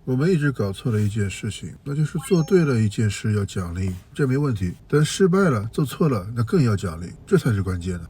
我们一直搞错了一件事情，那就是做对了一件事要奖励，这没问题，但失败了做错了那更要奖励，这才是关键的。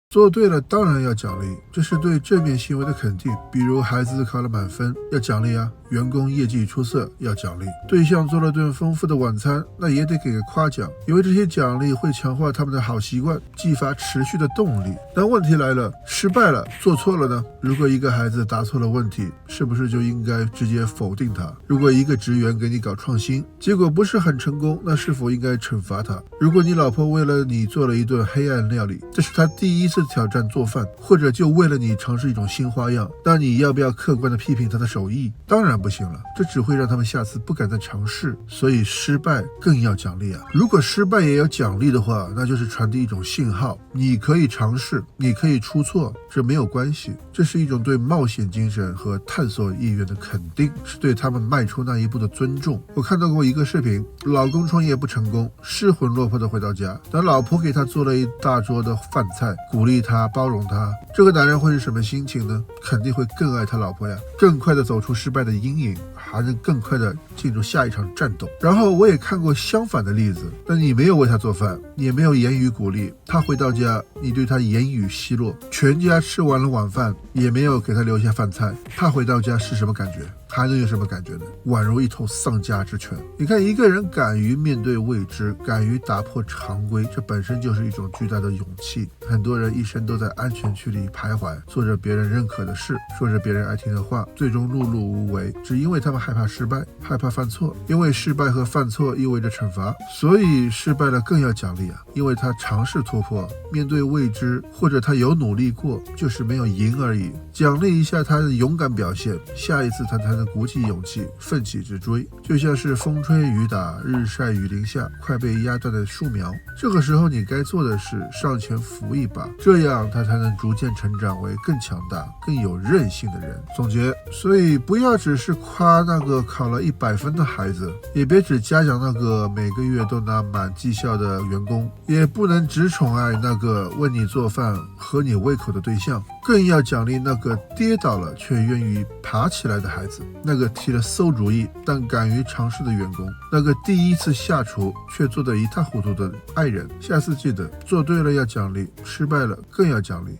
做对了当然要奖励，这是对正面行为的肯定，比如孩子考了满分要奖励啊，员工业绩出色要奖励，对象做了顿丰富的晚餐那也得给个夸奖，因为这些奖励会强化他们的好习惯，激发持续的动力。但问题来了，失败了做错了呢？如果一个孩子答错了问题，是不是就应该直接否定他？如果一个职员给你搞创新，结果不是很成功，那是否应该惩罚他？如果你老婆为了你做了一顿黑暗料理，这是她第一次挑战做饭，或者就为了你尝试一种新花样，那你要不要客观的批评她的手艺？当然不行了，这只会让他们下次不敢再尝试。所以失败更要奖励啊！如果失败也有奖励的话，那就是传递一种信号，你可以尝试，你可以出错，这没有关系。这是一种对冒险精神和探索意愿的肯定，是对他们迈出那一步的尊重。我看到过一个视频，老公创业不成功，失魂落魄的回到家，但老婆给他做了一大桌的饭菜，鼓励他，包容他。这个男人会是什么心情呢？肯定会更爱他老婆呀，更快的走出失败的阴影，还能更快的进入下一场战斗。然后我也看过相反的例子，但你没有为他做饭，你也没有言语鼓励他，回到家你对他言语奚落，全家吃完了晚饭也没有给他留下饭菜，他回到家是什么感觉？还能有什么感觉呢？宛如一头丧家之犬。你看，一个人敢于面对未知，敢于打破常规，这本身就是一种巨大的勇气。很多人一生都在安全区里徘徊，做着别人认可的事，说着别人爱听的话，最终碌碌无为，只因为他们害怕失败，害怕犯错。因为失败和犯错意味着惩罚，所以失败了更要奖励啊！因为他尝试突破，面对未知，或者他有努力过，就是没有赢而已。奖励一下他的勇敢表现，下一次他才能鼓起勇气奋起直追。就像是风吹雨打，日晒雨淋下快被压断的树苗，这个时候你该做的是上前扶一把，这样他才能逐渐成长为更强大更有韧性的人。总结，所以不要只是夸那个考了100分的孩子，也别只嘉奖那个每个月都拿满绩效的员工，也不能只宠爱那个为你做饭合你胃口的对象，更要奖励那个跌倒了却愿意爬起来的孩子，那个提了馊主意但敢于尝试的员工，那个第一次下厨却做得一塌糊涂的爱人。下次记得，做对了要奖励，失败了更要奖励。